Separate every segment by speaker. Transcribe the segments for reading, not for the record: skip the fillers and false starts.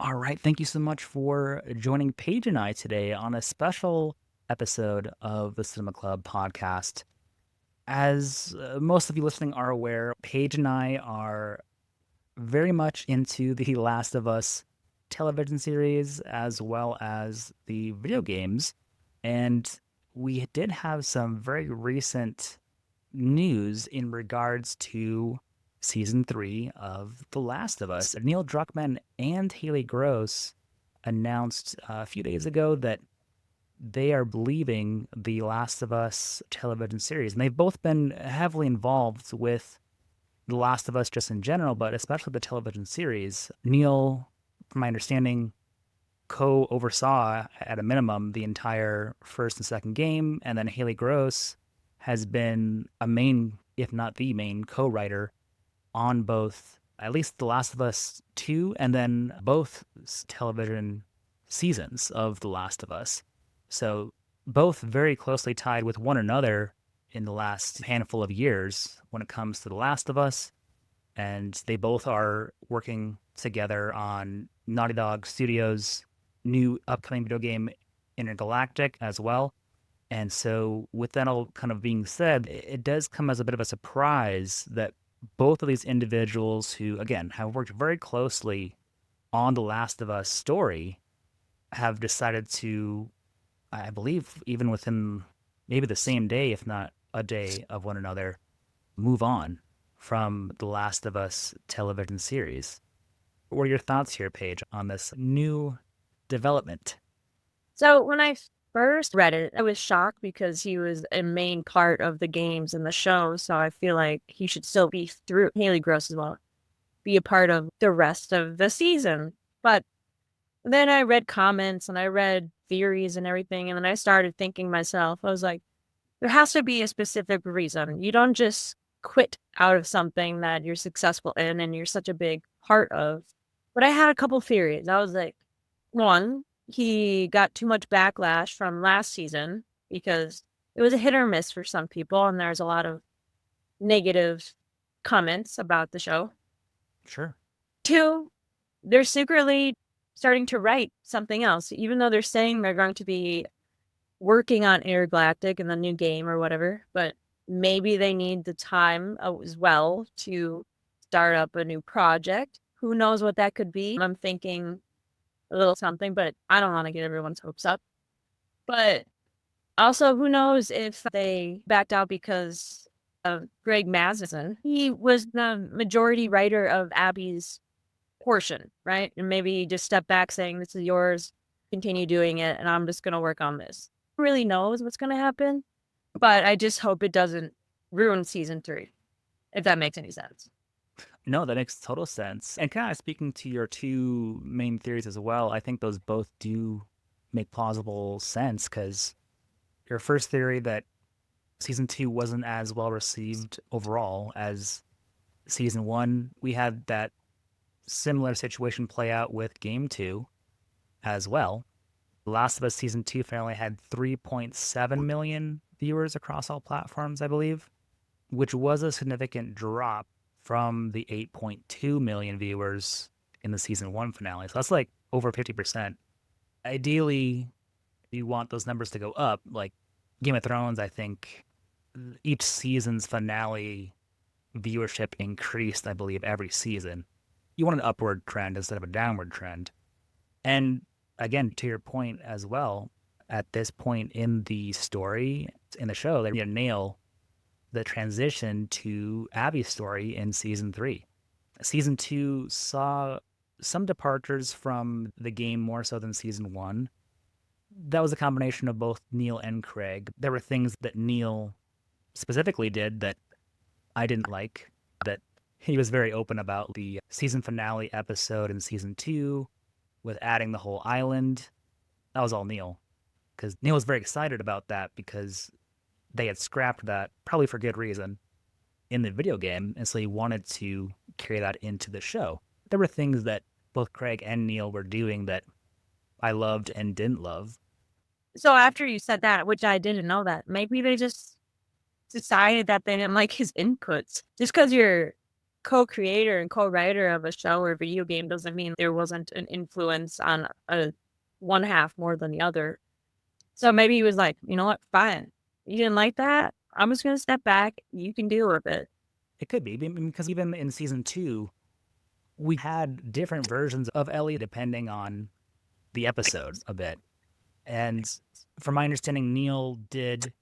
Speaker 1: All right. Thank you so much for joining Paige and I today on a special episode of the Cinema Club podcast. As most of you listening are aware, Paige and I are very much into the Last of Us television series as well as the video games. And we did have some very recent news in regards to season 3 of The Last of Us. Neil Druckmann and Haley Gross announced a few days ago that they are leaving the Last of Us television series. And they've both been heavily involved with The Last of Us just in general, but especially the television series. Neil, from my understanding, co oversaw at a minimum the entire first and second game. And then Haley Gross has been a main, if not the main, co writer on both, at least The Last of Us 2 and then both television seasons of The Last of Us. So both very closely tied with one another in the last handful of years when it comes to The Last of Us. And they both are working together on Naughty Dog Studios' new upcoming video game, Intergalactic, as well. And so, with that all kind of being said, it does come as a bit of a surprise that both of these individuals who, again, have worked very closely on the Last of Us story have decided to, I believe, even within maybe the same day, if not a day of one another, move on from the Last of Us television series. What are your thoughts here, Paige, on this new development?
Speaker 2: So when I first read it, I was shocked because he was a main part of the games and the show. So I feel like he should still be through Haley Gross as well, be a part of the rest of the season. But then I read comments and I read theories and everything. And then I started thinking myself, I was like, there has to be a specific reason. You don't just quit out of something that you're successful in and you're such a big part of. But I had a couple theories. I was like, one, he got too much backlash from last season because it was a hit or miss for some people, and there's a lot of negative comments about the show.
Speaker 1: Sure.
Speaker 2: Two, they're secretly starting to write something else, even though they're saying they're going to be working on Intergalactic and the new game or whatever, but maybe they need the time as well to start up a new project. Who knows what that could be? I'm thinking a little something, but I don't want to get everyone's hopes up. But also, who knows if they backed out because of Greg Mazin. He was the majority writer of Abby's portion, right? And maybe he just stepped back saying, this is yours, continue doing it, and I'm just going to work on this. Who really knows what's going to happen? But I just hope it doesn't ruin season 3, if that makes any sense.
Speaker 1: No, that makes total sense. And kind of speaking to your two main theories as well, I think those both do make plausible sense because your first theory that season 2 wasn't as well received overall as season 1, we had that similar situation play out with game 2 as well. The Last of Us season 2 finale had 3.7 million viewers across all platforms, I believe, which was a significant drop from the 8.2 million viewers in the season 1 finale. So that's like over 50%. Ideally, you want those numbers to go up. Like Game of Thrones, I think each season's finale viewership increased, I believe, every season. You want an upward trend instead of a downward trend. And again, to your point as well, at this point in the story, in the show, they nail the transition to Abby's story in season 3. Season 2 saw some departures from the game more so than season 1. That was a combination of both Neil and Craig. There were things that Neil specifically did that I didn't like, that he was very open about. The season finale episode in season 2 with adding the whole island, that was all Neil. Because Neil was very excited about that because they had scrapped that, probably for good reason, in the video game, and so he wanted to carry that into the show. There were things that both Craig and Neil were doing that I loved and didn't love.
Speaker 2: So after you said that, which I didn't know that, maybe they just decided that they didn't like his inputs. Just because you're co-creator and co-writer of a show or video game doesn't mean there wasn't an influence on one half more than the other. So maybe he was like, you know what, fine. You didn't like that? I'm just gonna step back. You can deal with it.
Speaker 1: It could be because even in season 2, we had different versions of Ellie depending on the episode a bit. And from my understanding, Neil did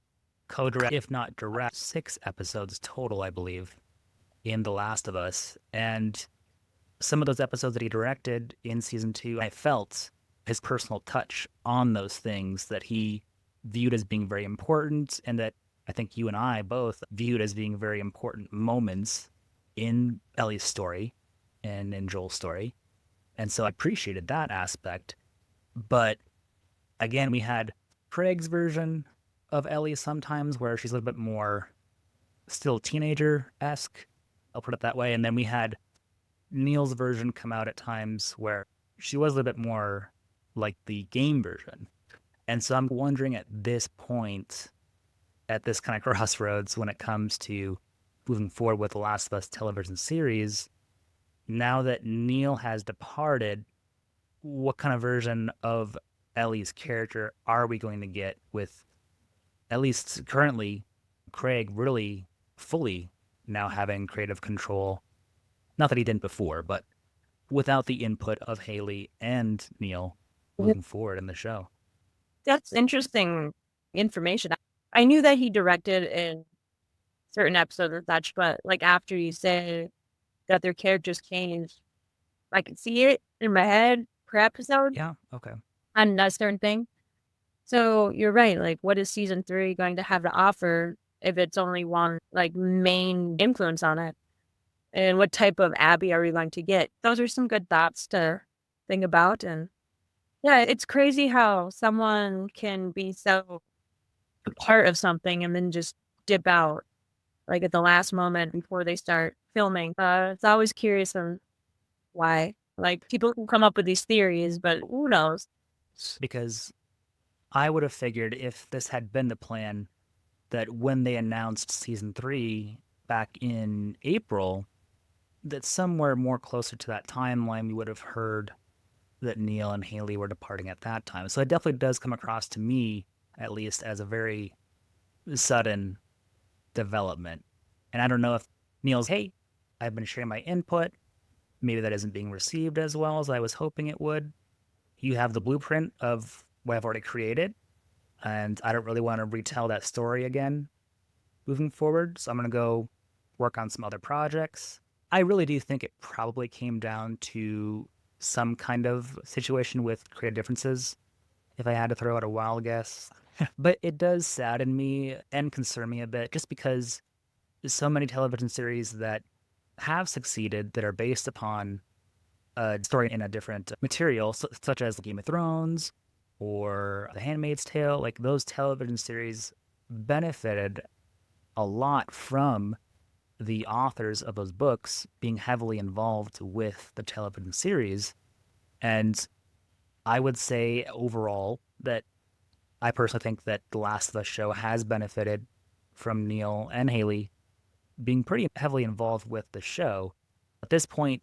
Speaker 1: co-direct, if not direct, 6 episodes total, I believe, in The Last of Us. And some of those episodes that he directed in season 2, I felt his personal touch on those things that he viewed as being very important, and that I think you and I both viewed as being very important moments in Ellie's story and in Joel's story. And so I appreciated that aspect. But again, we had Craig's version of Ellie sometimes where she's a little bit more still teenager esque. I'll put it that way. And then we had Neil's version come out at times where she was a little bit more like the game version. And so I'm wondering at this point, at this kind of crossroads when it comes to moving forward with the Last of Us television series, now that Neil has departed, what kind of version of Ellie's character are we going to get with, at least currently, Craig really fully now having creative control? Not that he didn't before, but without the input of Halley and Neil moving forward in the show.
Speaker 2: That's interesting information. I knew that he directed in certain episodes and such, but like after you say that their characters changed, I could see it in my head per episode
Speaker 1: Yeah, okay.
Speaker 2: on a certain thing. So you're right. Like, what is season 3 going to have to offer if it's only one like main influence on it? And what type of Abby are we going to get? Those are some good thoughts to think about. And yeah, it's crazy how someone can be so a part of something and then just dip out like at the last moment before they start filming. It's always curious on why. Like people can come up with these theories, but who knows?
Speaker 1: Because I would have figured if this had been the plan, that when they announced season 3 back in April, that somewhere more closer to that timeline, we would have heard that Neil and Halley were departing at that time. So it definitely does come across to me, at least, as a very sudden development. And I don't know if Neil's, hey, I've been sharing my input. Maybe that isn't being received as well as I was hoping it would. You have the blueprint of what I've already created, and I don't really want to retell that story again moving forward. So I'm going to go work on some other projects. I really do think it probably came down to some kind of situation with creative differences, if I had to throw out a wild guess. But it does sadden me and concern me a bit just because there's so many television series that have succeeded that are based upon a story in a different material, such as Game of Thrones or The Handmaid's Tale. Like those television series benefited a lot from the authors of those books being heavily involved with the television series. And I would say overall that I personally think that The Last of Us show has benefited from Neil and Halley being pretty heavily involved with the show. At this point,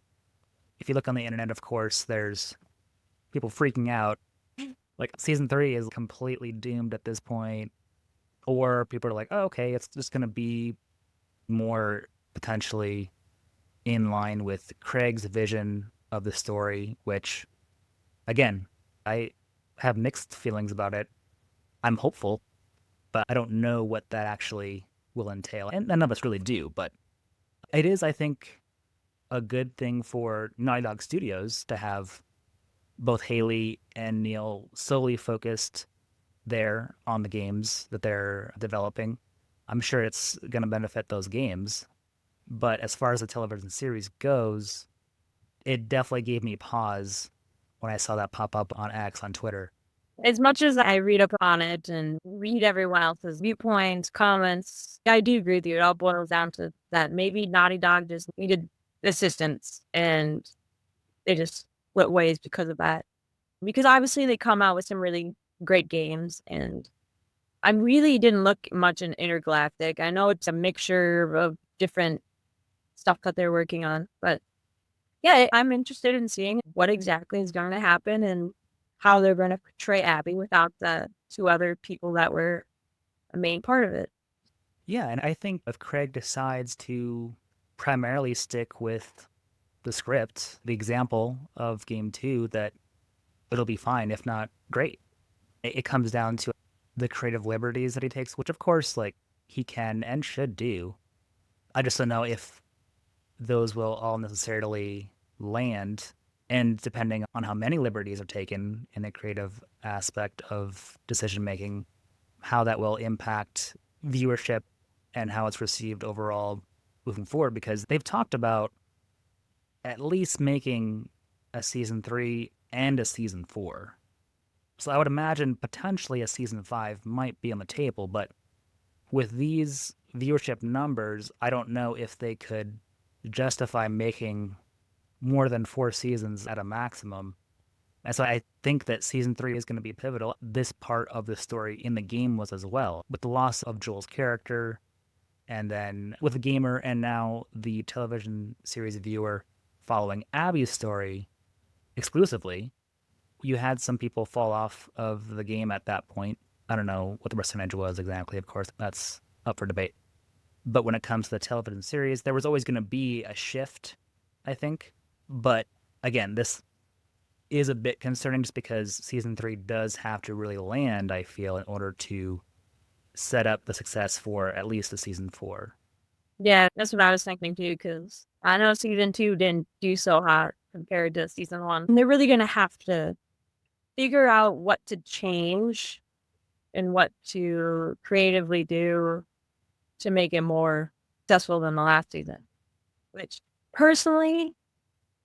Speaker 1: if you look on the internet, of course, there's people freaking out. Like season 3 is completely doomed at this point. Or people are like, oh, okay, it's just going to be more potentially in line with Craig's vision of the story, which, again, I have mixed feelings about it. I'm hopeful, but I don't know what that actually will entail. And none of us really do, but it is, I think, a good thing for Naughty Dog Studios to have both Halley and Neil solely focused there on the games that they're developing. I'm sure it's going to benefit those games. But as far as the television series goes, it definitely gave me pause when I saw that pop up on X on Twitter.
Speaker 2: As much as I read up on it and read everyone else's viewpoints, comments, I do agree with you. It all boils down to that maybe Naughty Dog just needed assistance and they just split ways because of that. Because obviously they come out with some really great games and I really didn't look much in Intergalactic. I know it's a mixture of different stuff that they're working on. But yeah, I'm interested in seeing what exactly is going to happen and how they're going to portray Abby without the two other people that were a main part of it.
Speaker 1: Yeah, and I think if Craig decides to primarily stick with the script, the example of game two, that it'll be fine, if not great. It comes down to the creative liberties that he takes, which of course, like, he can and should do. I just don't know if those will all necessarily land. And depending on how many liberties are taken in the creative aspect of decision making, how that will impact viewership and how it's received overall moving forward. Because they've talked about at least making a season three and a season four. So I would imagine potentially a season five might be on the table, but with these viewership numbers, I don't know if they could justify making more than four seasons at a maximum. And so I think that season three is going to be pivotal. This part of the story in the game was as well, with the loss of Joel's character, and then with the gamer, and now the television series viewer following Abby's story exclusively. You had some people fall off of the game at that point. I don't know what the percentage was exactly, of course, that's up for debate. But when it comes to the television series, there was always going to be a shift, I think. But again, this is a bit concerning just because season three does have to really land, I feel, in order to set up the success for at least the season four.
Speaker 2: Yeah, that's what I was thinking too, because I know season 2 didn't do so hot compared to season 1. And they're really going to have to figure out what to change and what to creatively do to make it more successful than the last season. Which, personally,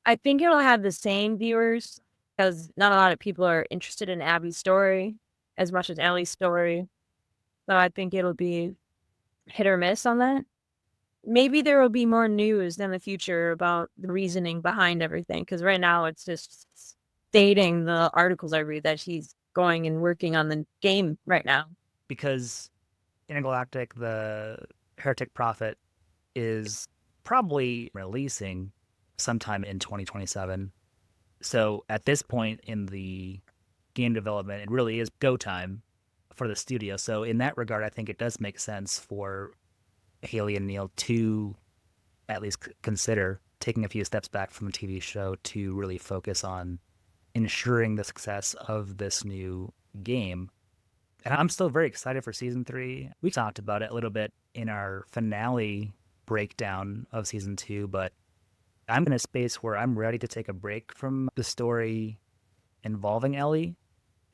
Speaker 2: I think it'll have the same viewers because not a lot of people are interested in Abby's story as much as Ellie's story. So I think it'll be hit or miss on that. Maybe there will be more news in the future about the reasoning behind everything, because right now it's just stating the articles I read that he's going and working on the game right now.
Speaker 1: Because Intergalactic, the Heretic Prophet, is probably releasing sometime in 2027. So at this point in the game development, it really is go time for the studio. So in that regard, I think it does make sense for Haley and Neil to at least consider taking a few steps back from the TV show to really focus on ensuring the success of this new game. And I'm still very excited for season three. We talked about it a little bit in our finale breakdown of season two, but I'm in a space where I'm ready to take a break from the story involving Ellie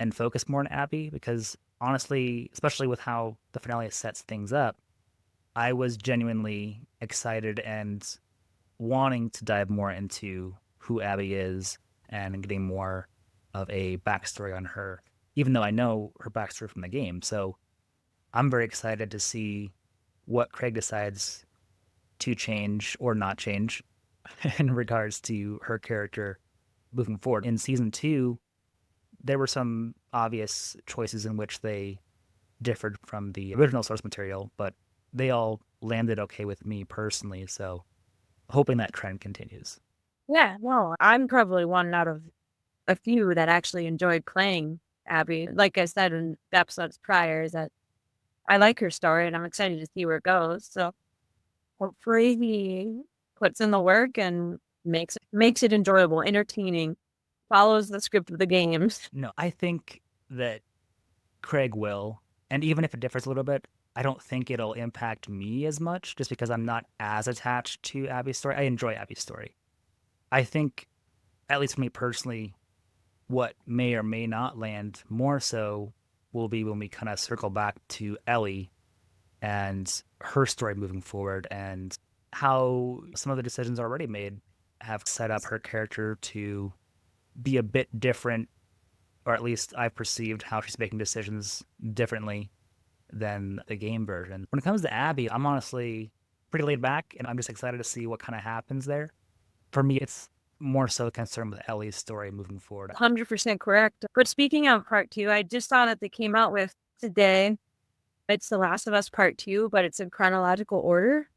Speaker 1: and focus more on Abby because honestly, especially with how the finale sets things up, I was genuinely excited and wanting to dive more into who Abby is and getting more of a backstory on her, even though I know her backstory from the game. So I'm very excited to see what Craig decides to change or not change in regards to her character moving forward. In season two, there were some obvious choices in which they differed from the original source material, but they all landed okay with me personally. So hoping that trend continues.
Speaker 2: Yeah, well, I'm probably one out of a few that actually enjoyed playing Abby. Like I said in the episodes prior, is that I like her story and I'm excited to see where it goes. So hopefully he puts in the work and makes it enjoyable, entertaining, follows the script of the games.
Speaker 1: No, I think that Craig will, and even if it differs a little bit, I don't think it'll impact me as much just because I'm not as attached to Abby's story. I enjoy Abby's story. I think, at least for me personally, what may or may not land more so will be when we kind of circle back to Ellie and her story moving forward and how some of the decisions already made have set up her character to be a bit different, or at least I've perceived how she's making decisions differently than the game version. When it comes to Abby, I'm honestly pretty laid back and I'm just excited to see what kind of happens there. For me, it's more so concerned with Ellie's story moving forward.
Speaker 2: 100% correct. But speaking of part 2, I just saw that they came out with today. It's The Last of Us Part 2, but it's in chronological order.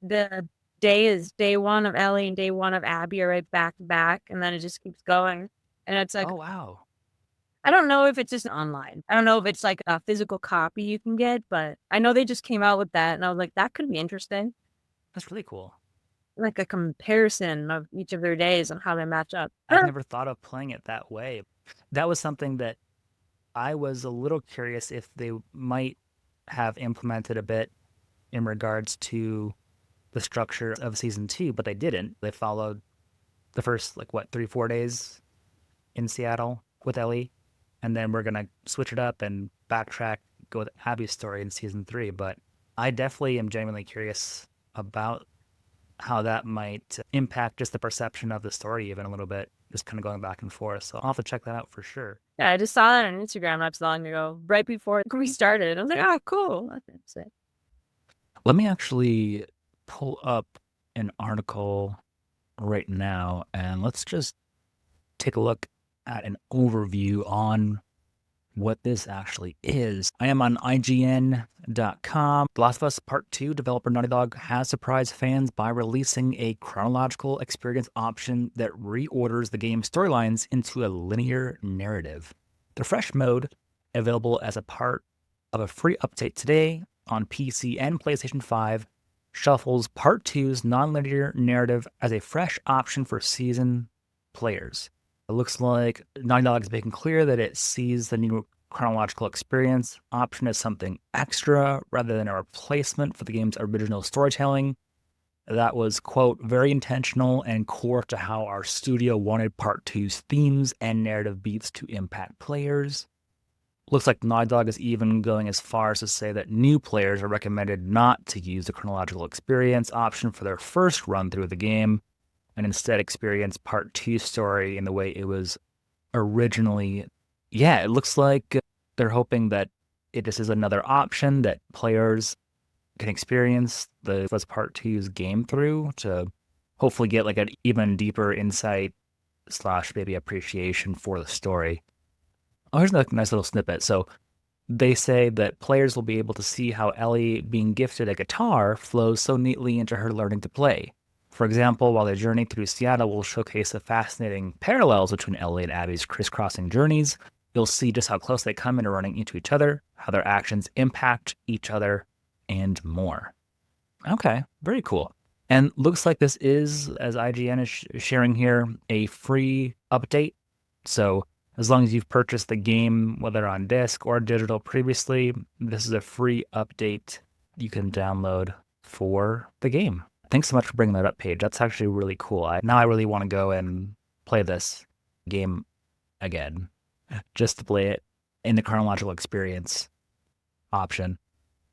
Speaker 2: The day one of Ellie and day one of Abby are right back to back, and then it just keeps going. And it's like,
Speaker 1: Oh, wow.
Speaker 2: I don't know if it's just online. I don't know if it's like a physical copy you can get, but I know they just came out with that, and I was like, that could be interesting.
Speaker 1: That's really cool.
Speaker 2: Like a comparison of each of their days and how they match up.
Speaker 1: I've never thought of playing it that way. That was something that I was a little curious if they might have implemented a bit in regards to the structure of season two, but they didn't. They followed the first, like, what, 3, 4 days in Seattle with Ellie, and then we're gonna switch it up and backtrack, go with Abby's story in season three. But I definitely am genuinely curious about how that might impact just the perception of the story even a little bit, just kind of going back and forth. So I'll have to check that out for sure.
Speaker 2: Yeah, I just saw that on Instagram not so long ago, right before we started. I was like, oh, cool. That's interesting.
Speaker 1: Let me actually pull up an article right now and let's just take a look at an overview on what this actually is. I am on IGN.com. The Last of Us Part 2 developer Naughty Dog has surprised fans by releasing a chronological experience option that reorders the game's storylines into a linear narrative. The Fresh mode, available as a part of a free update today on PC and PlayStation 5, shuffles Part 2's nonlinear narrative as a fresh option for season players. It looks like Naughty Dog is making clear that it sees the new chronological experience option as something extra rather than a replacement for the game's original storytelling. That was, quote, very intentional and core to how our studio wanted Part 2's themes and narrative beats to impact players. Looks like Naughty Dog is even going as far as to say that new players are recommended not to use the chronological experience option for their first run through the game, and instead experience Part 2 story in the way it was originally. Yeah, it looks like they're hoping that it just is another option that players can experience the Part 2's game through to hopefully get like an even deeper insight slash maybe appreciation for the story. Oh, here's a nice little snippet. So they say that players will be able to see how Ellie being gifted a guitar flows so neatly into her learning to play. For example, while their journey through Seattle will showcase the fascinating parallels between Ellie and Abby's crisscrossing journeys, you'll see just how close they come into running into each other, how their actions impact each other, and more. Okay, very cool. And looks like this is, as IGN is sharing here, a free update. So as long as you've purchased the game, whether on disc or digital previously, this is a free update you can download for the game. Thanks so much for bringing that up, Paige. That's actually really cool. Now I really want to go and play this game again, just to play it in the chronological experience option.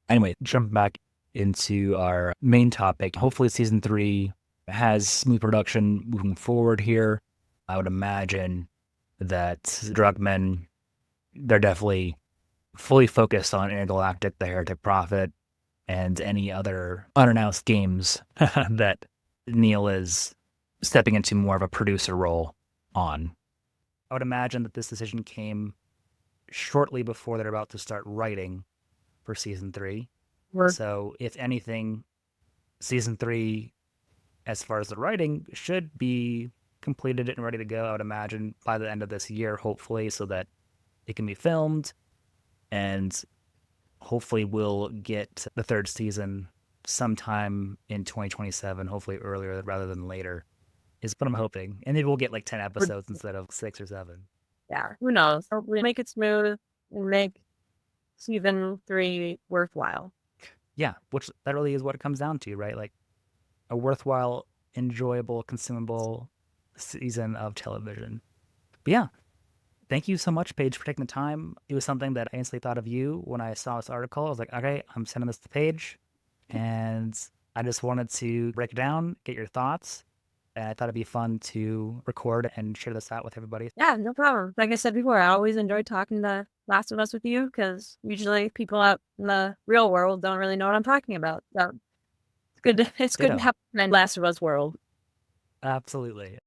Speaker 1: Anyway, jump back into our main topic. Hopefully season 3 has smooth production moving forward here. I would imagine that Druckmann, they're definitely fully focused on Intergalactic, the Heretic Prophet, and any other unannounced games that Neil is stepping into more of a producer role on. I would imagine that this decision came shortly before they're about to start writing for season 3. So if anything, season 3, as far as the writing, should be completed and ready to go, I would imagine, by the end of this year, hopefully, so that it can be filmed and hopefully we'll get the third season sometime in 2027, hopefully earlier rather than later, is what I'm hoping. And maybe we'll get like 10 episodes instead of 6 or 7.
Speaker 2: Yeah, who knows? Hopefully make it smooth and make season 3 worthwhile.
Speaker 1: Yeah, which that really is what it comes down to, right? Like a worthwhile, enjoyable, consumable season of television. But yeah, thank you so much, Paige, for taking the time. It was something that I instantly thought of you when I saw this article. I was like, okay, I'm sending this to Paige. And I just wanted to break it down, get your thoughts. And I thought it'd be fun to record and share this out with everybody.
Speaker 2: Yeah, no problem. Like I said before, I always enjoy talking to Last of Us with you because usually people out in the real world don't really know what I'm talking about. So it's good to have in Last of Us world.
Speaker 1: Absolutely.